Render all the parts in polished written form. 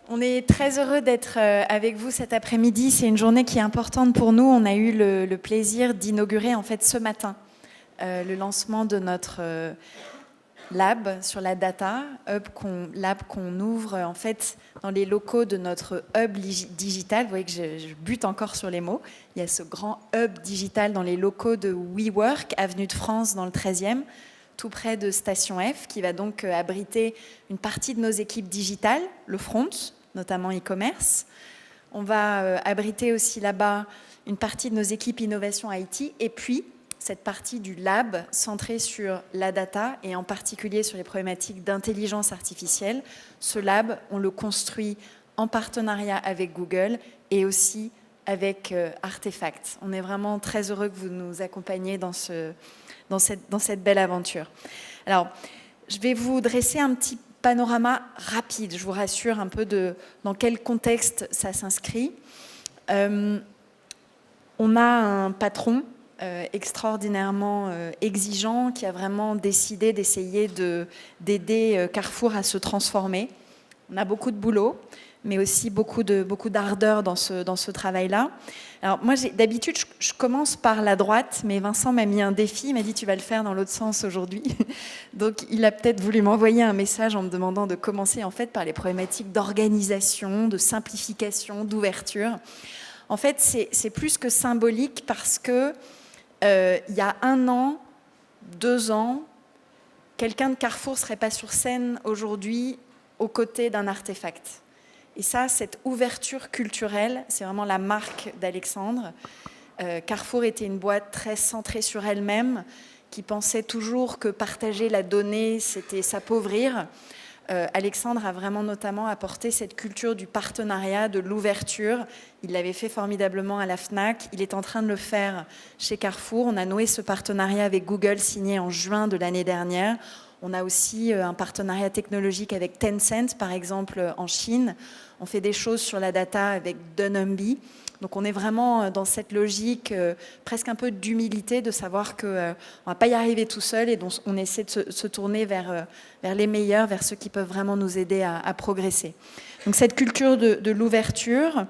On est très heureux d'être avec vous cet après-midi. C'est une journée qui est importante pour nous. On a eu le plaisir d'inaugurer en fait ce matin le lancement de notre lab sur la data, lab qu'on ouvre en fait dans les locaux de notre hub digital. Vous voyez que je bute encore sur les mots. Il y a ce grand hub digital dans les locaux de WeWork, avenue de France dans le 13e, tout près de Station F, qui va donc abriter une partie de nos équipes digitales, le front, notamment e-commerce. On va abriter aussi là-bas une partie de nos équipes innovation IT, et puis cette partie du lab centrée sur la data et en particulier sur les problématiques d'intelligence artificielle. Ce lab, on le construit en partenariat avec Google et aussi avec Artefact. On est vraiment très heureux que vous nous accompagniez dans cette belle aventure. Alors, je vais vous dresser un petit panorama rapide, je vous rassure un peu dans quel contexte ça s'inscrit. On a un patron extraordinairement exigeant qui a vraiment décidé d'essayer d'aider Carrefour à se transformer. On a beaucoup de boulot, mais aussi beaucoup d'ardeur dans ce travail-là. Alors moi, d'habitude, je commence par la droite, mais Vincent m'a mis un défi, il m'a dit « tu vas le faire dans l'autre sens aujourd'hui ». Donc il a peut-être voulu m'envoyer un message en me demandant de commencer en fait par les problématiques d'organisation, de simplification, d'ouverture. En fait, c'est plus que symbolique parce que il y a 1 an, 2 ans, quelqu'un de Carrefour ne serait pas sur scène aujourd'hui aux côtés d'un artefact. Et ça, cette ouverture culturelle, c'est vraiment la marque d'Alexandre. Carrefour était une boîte très centrée sur elle-même, qui pensait toujours que partager la donnée, c'était s'appauvrir. Alexandre a vraiment notamment apporté cette culture du partenariat, de l'ouverture. Il l'avait fait formidablement à la Fnac. Il est en train de le faire chez Carrefour. On a noué ce partenariat avec Google, signé en juin de l'année dernière. On a aussi un partenariat technologique avec Tencent, par exemple, en Chine. On fait des choses sur la data avec Dunnhumby. Donc on est vraiment dans cette logique presque un peu d'humilité, de savoir qu'on ne va pas y arriver tout seul et donc on essaie de se tourner vers les meilleurs, vers ceux qui peuvent vraiment nous aider à progresser. Donc cette culture de l'ouverture,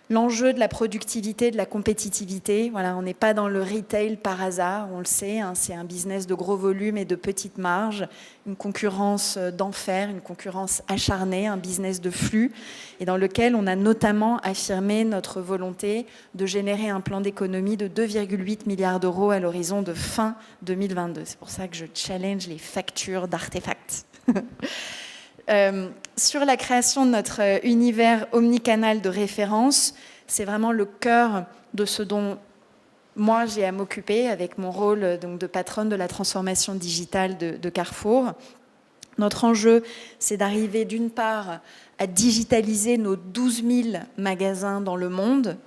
l'enjeu de la productivité, de la compétitivité, voilà, on n'est pas dans le retail par hasard, on le sait, hein, c'est un business de gros volume et de petites marges, une concurrence d'enfer, une concurrence acharnée, un business de flux, et dans lequel on a notamment affirmé notre volonté de générer un plan d'économie de 2,8 milliards d'euros à l'horizon de fin 2022. C'est pour ça que je challenge les factures d'Artefact. Sur la création de notre univers omnicanal de référence, c'est vraiment le cœur de ce dont moi j'ai à m'occuper avec mon rôle donc, de patronne de la transformation digitale de Carrefour. Notre enjeu, c'est d'arriver d'une part à digitaliser nos 12 000 magasins dans le monde,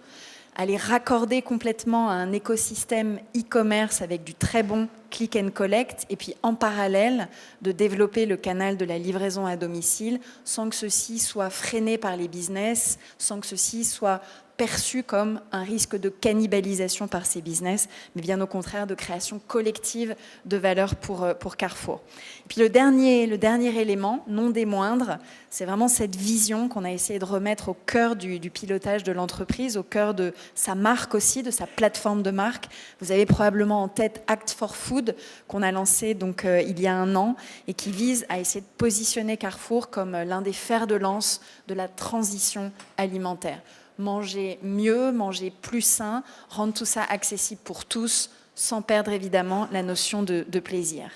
à les raccorder complètement à un écosystème e-commerce avec du très bon click and collect, et puis en parallèle de développer le canal de la livraison à domicile sans que ceci soit freiné par les business, sans que ceci soit perçu comme un risque de cannibalisation par ces business, mais bien au contraire de création collective de valeur pour Carrefour. Et puis le dernier élément, non des moindres, c'est vraiment cette vision qu'on a essayé de remettre au cœur du pilotage de l'entreprise, au cœur de sa marque aussi, de sa plateforme de marque. Vous avez probablement en tête Act for Food, qu'on a lancé donc, il y a 1 an, et qui vise à essayer de positionner Carrefour comme l'un des fers de lance de la transition alimentaire. Manger mieux, manger plus sain, rendre tout ça accessible pour tous, sans perdre évidemment la notion de plaisir.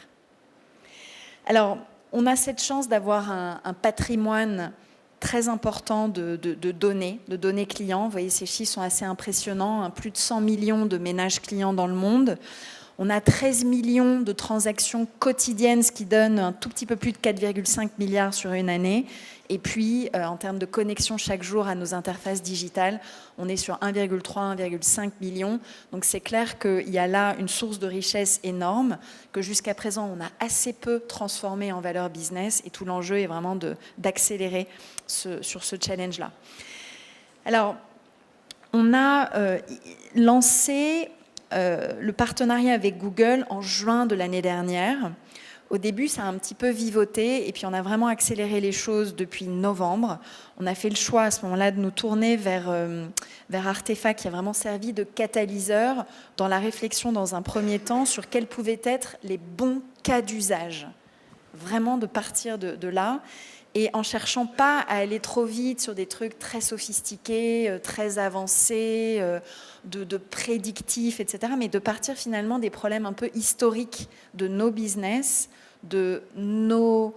Alors, on a cette chance d'avoir un patrimoine très important de données clients. Vous voyez, ces chiffres sont assez impressionnants, hein, plus de 100 millions de ménages clients dans le monde. On a 13 millions de transactions quotidiennes, ce qui donne un tout petit peu plus de 4,5 milliards sur une année. Et puis, en termes de connexion chaque jour à nos interfaces digitales, on est sur 1,3, 1,5 million. Donc c'est clair qu'il y a là une source de richesse énorme, que jusqu'à présent, on a assez peu transformé en valeur business. Et tout l'enjeu est vraiment d'accélérer sur ce challenge-là. Alors, on a lancé le partenariat avec Google en juin de l'année dernière. Au début, ça a un petit peu vivoté et puis on a vraiment accéléré les choses depuis novembre. On a fait le choix à ce moment-là de nous tourner vers Artefact qui a vraiment servi de catalyseur dans la réflexion dans un premier temps sur quels pouvaient être les bons cas d'usage. Vraiment de partir de là et en cherchant pas à aller trop vite sur des trucs très sophistiqués, très avancés, de prédictifs, etc. Mais de partir finalement des problèmes un peu historiques de nos business, de nos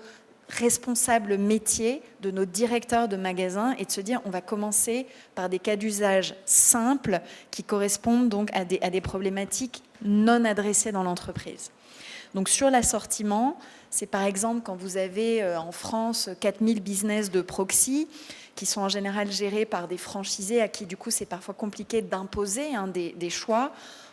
responsables métiers, de nos directeurs de magasins et de se dire on va commencer par des cas d'usage simples qui correspondent donc à des problématiques non adressées dans l'entreprise. Donc sur l'assortiment, c'est par exemple quand vous avez en France 4000 business de proxy qui sont en général gérés par des franchisés à qui du coup c'est parfois compliqué d'imposer des choix.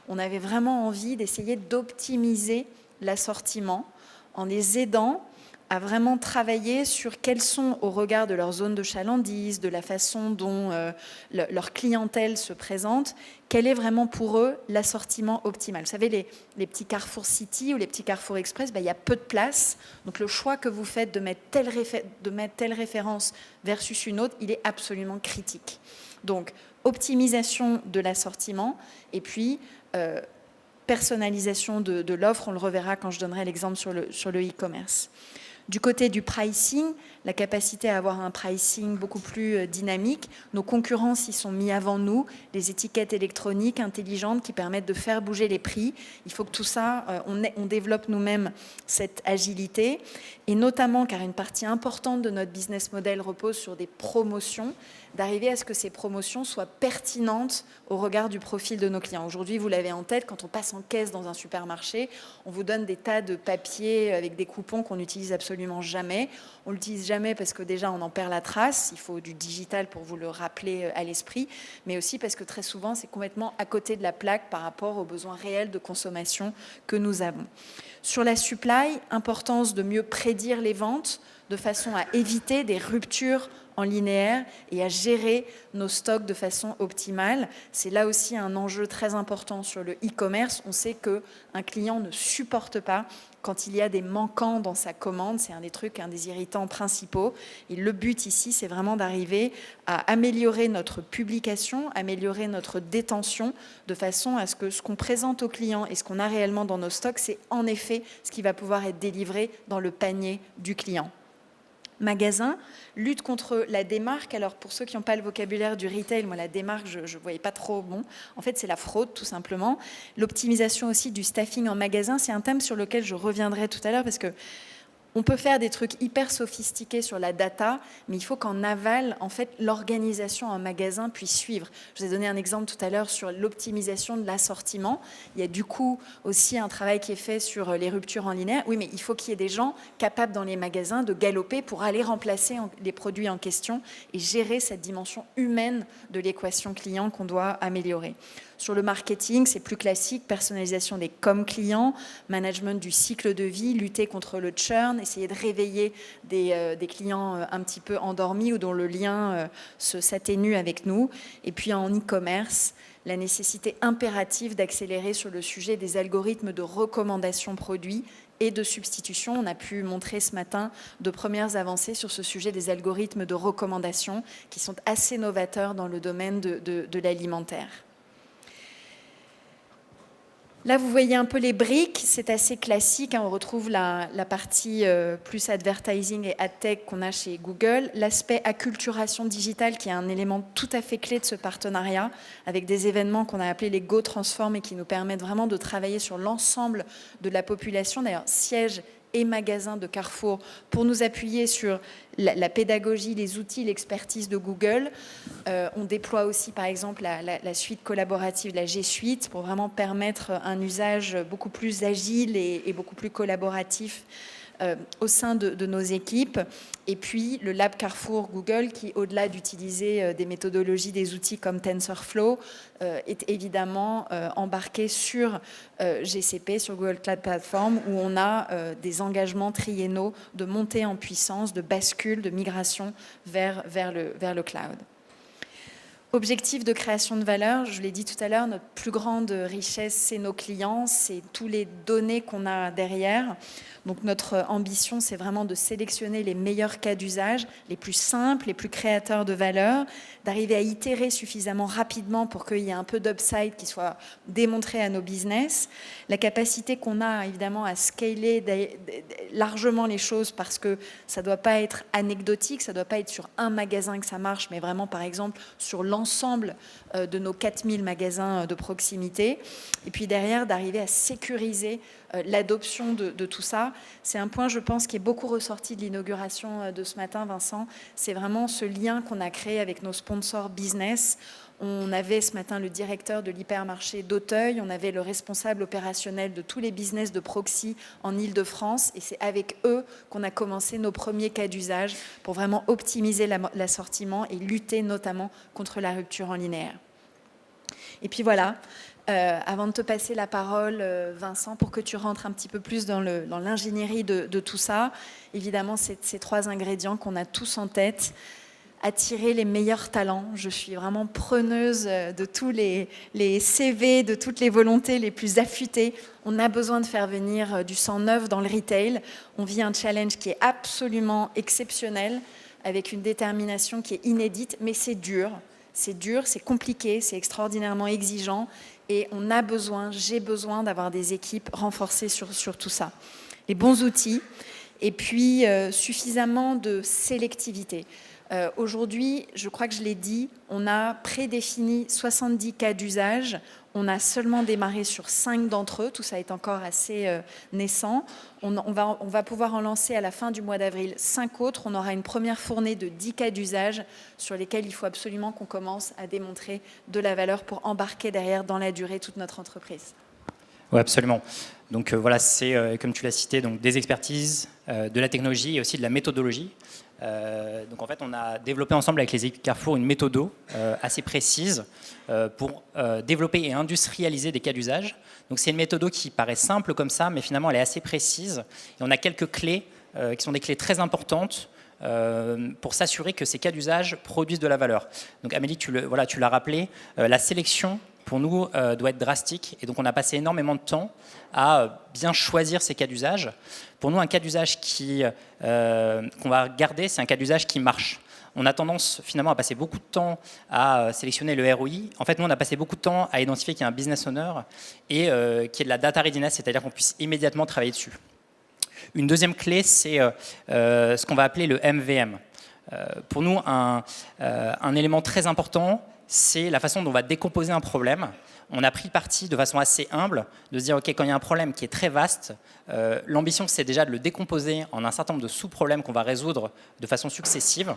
On avait vraiment envie d'essayer d'optimiser l'assortiment en les aidant à vraiment travailler sur quelles sont, au regard de leur zone de chalandise, de la façon dont leur clientèle se présente, quel est vraiment pour eux l'assortiment optimal. Vous savez, les petits Carrefour City ou les petits Carrefour Express, il y a peu de place. Donc le choix que vous faites de mettre telle référence versus une autre, il est absolument critique. Donc optimisation de l'assortiment et puis personnalisation de l'offre. On le reverra quand je donnerai l'exemple sur le e-commerce. Du côté du pricing, la capacité à avoir un pricing beaucoup plus dynamique. Nos concurrents s'y sont mis avant nous, les étiquettes électroniques intelligentes qui permettent de faire bouger les prix. Il faut que tout ça, on développe nous-mêmes cette agilité. Et notamment, car une partie importante de notre business model repose sur des promotions, d'arriver à ce que ces promotions soient pertinentes au regard du profil de nos clients. Aujourd'hui, vous l'avez en tête, quand on passe en caisse dans un supermarché, on vous donne des tas de papiers avec des coupons qu'on n'utilise absolument jamais. On ne l'utilise jamais parce que déjà on en perd la trace, il faut du digital pour vous le rappeler à l'esprit, mais aussi parce que très souvent c'est complètement à côté de la plaque par rapport aux besoins réels de consommation que nous avons. Sur la supply, importance de mieux prédire les ventes de façon à éviter des ruptures en linéaire et à gérer nos stocks de façon optimale. C'est là aussi un enjeu très important sur le e-commerce. On sait qu'un client ne supporte pas quand il y a des manquants dans sa commande. C'est un des irritants principaux. Et le but ici, c'est vraiment d'arriver à améliorer notre publication, améliorer notre détention, de façon à ce que ce qu'on présente au client et ce qu'on a réellement dans nos stocks, c'est en effet ce qui va pouvoir être délivré dans le panier du client. Magasin, lutte contre la démarque. Alors pour ceux qui n'ont pas le vocabulaire du retail, moi la démarque, je ne voyais pas trop bon. En fait, c'est la fraude tout simplement. L'optimisation aussi du staffing en magasin, c'est un thème sur lequel je reviendrai tout à l'heure parce que on peut faire des trucs hyper sophistiqués sur la data, mais il faut qu'en aval, en fait, l'organisation en magasin puisse suivre. Je vous ai donné un exemple tout à l'heure sur l'optimisation de l'assortiment. Il y a du coup aussi un travail qui est fait sur les ruptures en linéaire. Oui, mais il faut qu'il y ait des gens capables dans les magasins de galoper pour aller remplacer les produits en question et gérer cette dimension humaine de l'équation client qu'on doit améliorer. Sur le marketing, c'est plus classique, personnalisation des com clients, management du cycle de vie, lutter contre le churn, essayer de réveiller des clients un petit peu endormis ou dont le lien s'atténue avec nous. Et puis en e-commerce, la nécessité impérative d'accélérer sur le sujet des algorithmes de recommandation produits et de substitution. On a pu montrer ce matin de premières avancées sur ce sujet des algorithmes de recommandation qui sont assez novateurs dans le domaine de l'alimentaire. Là, vous voyez un peu les briques, c'est assez classique, on retrouve la partie plus advertising et ad tech qu'on a chez Google, l'aspect acculturation digitale qui est un élément tout à fait clé de ce partenariat, avec des événements qu'on a appelés les Go Transform et qui nous permettent vraiment de travailler sur l'ensemble de la population, d'ailleurs siège et magasins de Carrefour pour nous appuyer sur la pédagogie, les outils, l'expertise de Google. On déploie aussi par exemple la suite collaborative, la G Suite, pour vraiment permettre un usage beaucoup plus agile et beaucoup plus collaboratif au sein de nos équipes. Et puis le Lab Carrefour Google qui, au-delà d'utiliser des méthodologies, des outils comme TensorFlow, est évidemment embarqué sur GCP, sur Google Cloud Platform, où on a des engagements triennaux de montée en puissance, de bascule, de migration vers le cloud. Objectif de création de valeur, je l'ai dit tout à l'heure, notre plus grande richesse, c'est nos clients, c'est tous les données qu'on a derrière. Donc notre ambition, c'est vraiment de sélectionner les meilleurs cas d'usage, les plus simples, les plus créateurs de valeur, d'arriver à itérer suffisamment rapidement pour qu'il y ait un peu d'upside qui soit démontré à nos business. La capacité qu'on a évidemment à scaler largement les choses parce que ça ne doit pas être anecdotique, ça ne doit pas être sur un magasin que ça marche, mais vraiment par exemple sur l'ensemble de nos 4000 magasins de proximité. Et puis derrière, d'arriver à sécuriser l'adoption de tout ça. C'est un point, je pense, qui est beaucoup ressorti de l'inauguration de ce matin, Vincent. C'est vraiment ce lien qu'on a créé avec nos sponsors business. On avait ce matin le directeur de l'hypermarché d'Auteuil, on avait le responsable opérationnel de tous les business de proxy en Île-de-France, et c'est avec eux qu'on a commencé nos premiers cas d'usage pour vraiment optimiser l'assortiment et lutter notamment contre la rupture en linéaire. Et puis voilà, avant de te passer la parole, Vincent, pour que tu rentres un petit peu plus dans l'ingénierie de tout ça, évidemment, c'est ces 3 ingrédients qu'on a tous en tête. Attirer les meilleurs talents. Je suis vraiment preneuse de tous les CV, de toutes les volontés les plus affûtées. On a besoin de faire venir du sang neuf dans le retail. On vit un challenge qui est absolument exceptionnel, avec une détermination qui est inédite, mais c'est dur. C'est dur, c'est compliqué, c'est extraordinairement exigeant. Et on a besoin, j'ai besoin d'avoir des équipes renforcées sur tout ça. Les bons outils et puis suffisamment de sélectivité. Aujourd'hui, je crois que je l'ai dit, on a prédéfini 70 cas d'usage. On a seulement démarré sur 5 d'entre eux. Tout ça est encore assez naissant. On va pouvoir en lancer à la fin du mois d'avril 5 autres. On aura une première fournée de 10 cas d'usage sur lesquels il faut absolument qu'on commence à démontrer de la valeur pour embarquer derrière dans la durée toute notre entreprise. Oui, absolument. Donc voilà, c'est, comme tu l'as cité, donc, des expertises, de la technologie et aussi de la méthodologie. Donc en fait, on a développé ensemble avec les équipes Carrefour une méthode assez précise pour développer et industrialiser des cas d'usage. Donc c'est une méthode qui paraît simple comme ça, mais finalement elle est assez précise. Et on a quelques clés qui sont des clés très importantes pour s'assurer que ces cas d'usage produisent de la valeur. Donc Amélie, tu l'as rappelé, la sélection pour nous doit être drastique, et donc on a passé énormément de temps à bien choisir ces cas d'usage. Pour nous, un cas d'usage qu'on va garder, c'est un cas d'usage qui marche. On a tendance finalement à passer beaucoup de temps à sélectionner le ROI. En fait, nous, on a passé beaucoup de temps à identifier qu'il y a un business owner et qu'il y ait de la data readiness, c'est-à-dire qu'on puisse immédiatement travailler dessus. Une deuxième clé, c'est ce qu'on va appeler le MVM. Pour nous, un élément très important, c'est la façon dont on va décomposer un problème. On a pris le parti de façon assez humble de se dire, OK, quand il y a un problème qui est très vaste, l'ambition, c'est déjà de le décomposer en un certain nombre de sous-problèmes qu'on va résoudre de façon successive.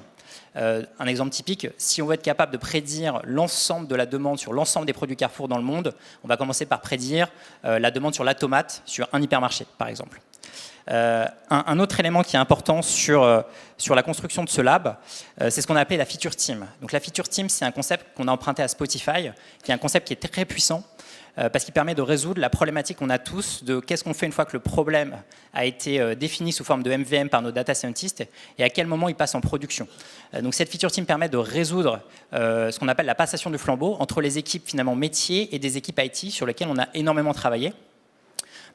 Un exemple typique, si on veut être capable de prédire l'ensemble de la demande sur l'ensemble des produits Carrefour dans le monde, on va commencer par prédire la demande sur la tomate sur un hypermarché, par exemple. Un autre élément qui est important sur la construction de ce lab, c'est ce qu'on a appelé la feature team. Donc la feature team, c'est un concept qu'on a emprunté à Spotify, qui est un concept qui est très puissant, parce qu'il permet de résoudre la problématique qu'on a tous de qu'est-ce qu'on fait une fois que le problème a été défini sous forme de MVM par nos data scientists et à quel moment il passe en production. Donc cette feature team permet de résoudre ce qu'on appelle la passation du flambeau entre les équipes finalement métiers et des équipes IT sur lesquelles on a énormément travaillé.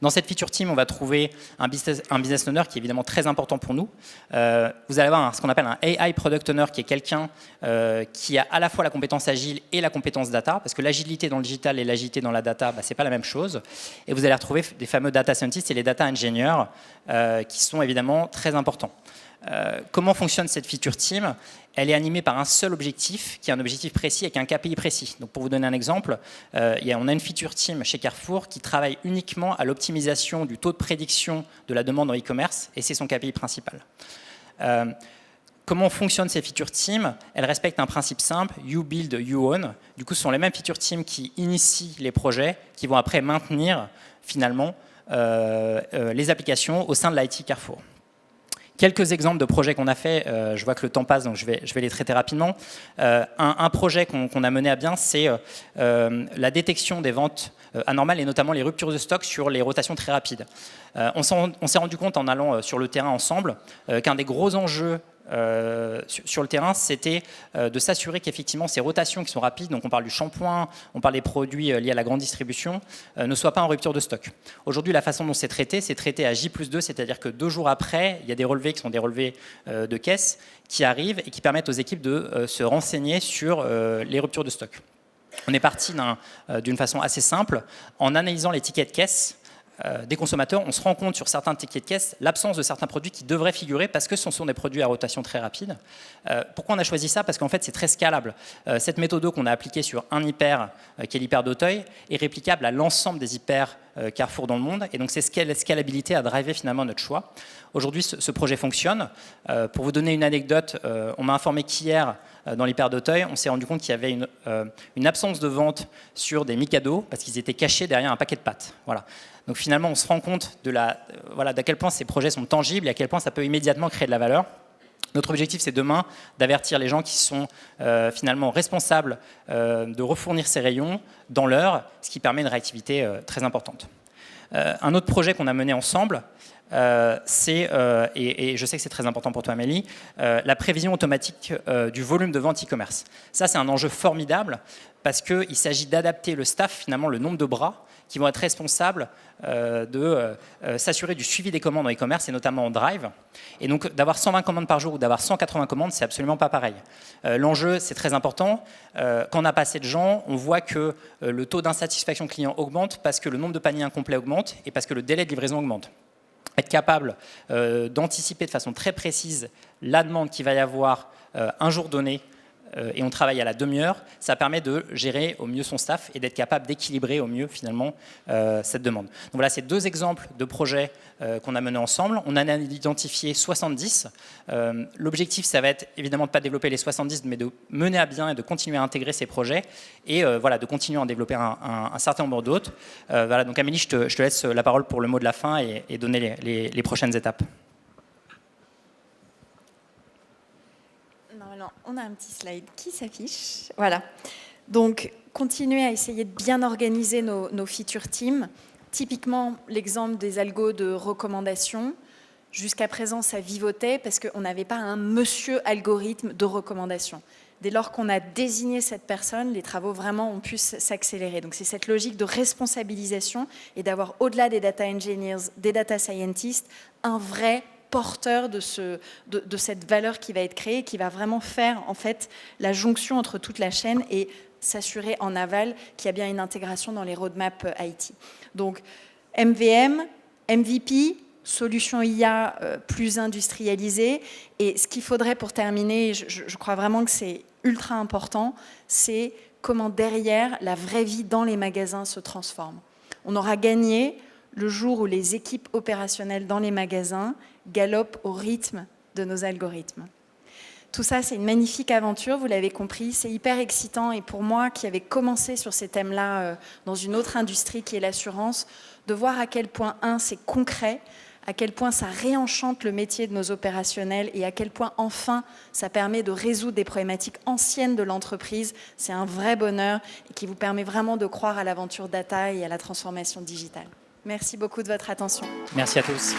Dans cette feature team, on va trouver un business owner qui est évidemment très important pour nous. Vous allez avoir ce qu'on appelle un AI product owner, qui est quelqu'un qui a à la fois la compétence agile et la compétence data, parce que l'agilité dans le digital et l'agilité dans la data, c'est pas la même chose. Et vous allez retrouver des fameux data scientists et les data engineers qui sont évidemment très importants. Comment fonctionne cette feature team? Elle est animée par un seul objectif, qui est un objectif précis avec un KPI précis. Donc pour vous donner un exemple, on a une feature team chez Carrefour qui travaille uniquement à l'optimisation du taux de prédiction de la demande en e-commerce, et c'est son KPI principal. Comment fonctionnent ces feature teams? Elles respectent un principe simple, you build, you own. Du coup, ce sont les mêmes feature teams qui initient les projets, qui vont après maintenir finalement les applications au sein de l'IT Carrefour. Quelques exemples de projets qu'on a fait, je vois que le temps passe, donc je vais les traiter rapidement. Un projet qu'on a mené à bien, c'est la détection des ventes anormales et notamment les ruptures de stock sur les rotations très rapides. On s'est rendu compte en allant sur le terrain ensemble qu'un des gros enjeux sur le terrain, c'était de s'assurer qu'effectivement ces rotations qui sont rapides, donc on parle du shampoing, on parle des produits liés à la grande distribution, ne soient pas en rupture de stock. Aujourd'hui, la façon dont c'est traité à J+2, c'est-à-dire que 2 jours après, il y a des relevés qui sont des relevés de caisse qui arrivent et qui permettent aux équipes de se renseigner sur les ruptures de stock. On est parti d'une façon assez simple. En analysant les tickets de caisse des consommateurs, on se rend compte sur certains tickets de caisse l'absence de certains produits qui devraient figurer parce que ce sont des produits à rotation très rapide. Pourquoi on a choisi ça? Parce qu'en fait, c'est très scalable. Cette méthode qu'on a appliquée sur un hyper, qui est l'hyper d'Auteuil, est réplicable à l'ensemble des hyper Carrefour dans le monde. Et donc, c'est cette scalabilité à driver finalement notre choix. Aujourd'hui, ce projet fonctionne. Pour vous donner une anecdote, on m'a informé qu'hier, dans l'hyper d'Auteuil, on s'est rendu compte qu'il y avait une absence de vente sur des Mikado parce qu'ils étaient cachés derrière un paquet de pâtes. Voilà. Donc finalement, on se rend compte d'à quel point ces projets sont tangibles et à quel point ça peut immédiatement créer de la valeur. Notre objectif, c'est demain d'avertir les gens qui sont finalement responsables de refournir ces rayons dans l'heure, ce qui permet une réactivité très importante. Un autre projet qu'on a mené ensemble, c'est, et je sais que c'est très important pour toi Amélie, la prévision automatique du volume de vente e-commerce. Ça, c'est un enjeu formidable parce qu'il s'agit d'adapter le staff, finalement le nombre de bras, qui vont être responsables de s'assurer du suivi des commandes en e-commerce et notamment en drive. Et donc d'avoir 120 commandes par jour ou d'avoir 180 commandes, c'est absolument pas pareil. L'enjeu, c'est très important. Quand on n'a pas assez de gens, on voit que le taux d'insatisfaction client augmente parce que le nombre de paniers incomplets augmente et parce que le délai de livraison augmente. Être capable d'anticiper de façon très précise la demande qu'il va y avoir un jour donné, et on travaille à la demi-heure, ça permet de gérer au mieux son staff et d'être capable d'équilibrer au mieux finalement cette demande. Donc voilà, c'est 2 exemples de projets qu'on a menés ensemble. On en a identifié 70. L'objectif, ça va être évidemment de ne pas développer les 70, mais de mener à bien et de continuer à intégrer ces projets et voilà, de continuer à en développer un certain nombre d'autres. Voilà, donc Amélie, je te laisse la parole pour le mot de la fin et donner les prochaines étapes. On a un petit slide qui s'affiche. Voilà. Donc, continuer à essayer de bien organiser nos feature teams. Typiquement, l'exemple des algos de recommandation. Jusqu'à présent, ça vivotait parce qu'on n'avait pas un monsieur algorithme de recommandation. Dès lors qu'on a désigné cette personne, les travaux vraiment ont pu s'accélérer. Donc, c'est cette logique de responsabilisation et d'avoir, au-delà des data engineers, des data scientists, un vrai porteur de cette valeur qui va être créée, qui va vraiment faire en fait la jonction entre toute la chaîne et s'assurer en aval qu'il y a bien une intégration dans les roadmaps IT. Donc MVM, MVP, solution IA plus industrialisée. Et ce qu'il faudrait pour terminer, je crois vraiment que c'est ultra important, c'est comment derrière la vraie vie dans les magasins se transforme. On aura gagné le jour où les équipes opérationnelles dans les magasins galopent au rythme de nos algorithmes. Tout ça, c'est une magnifique aventure, vous l'avez compris, c'est hyper excitant. Et pour moi, qui avait commencé sur ces thèmes-là dans une autre industrie qui est l'assurance, de voir à quel point, c'est concret, à quel point ça réenchante le métier de nos opérationnels et à quel point, enfin, ça permet de résoudre des problématiques anciennes de l'entreprise, c'est un vrai bonheur et qui vous permet vraiment de croire à l'aventure data et à la transformation digitale. Merci beaucoup de votre attention. Merci à tous.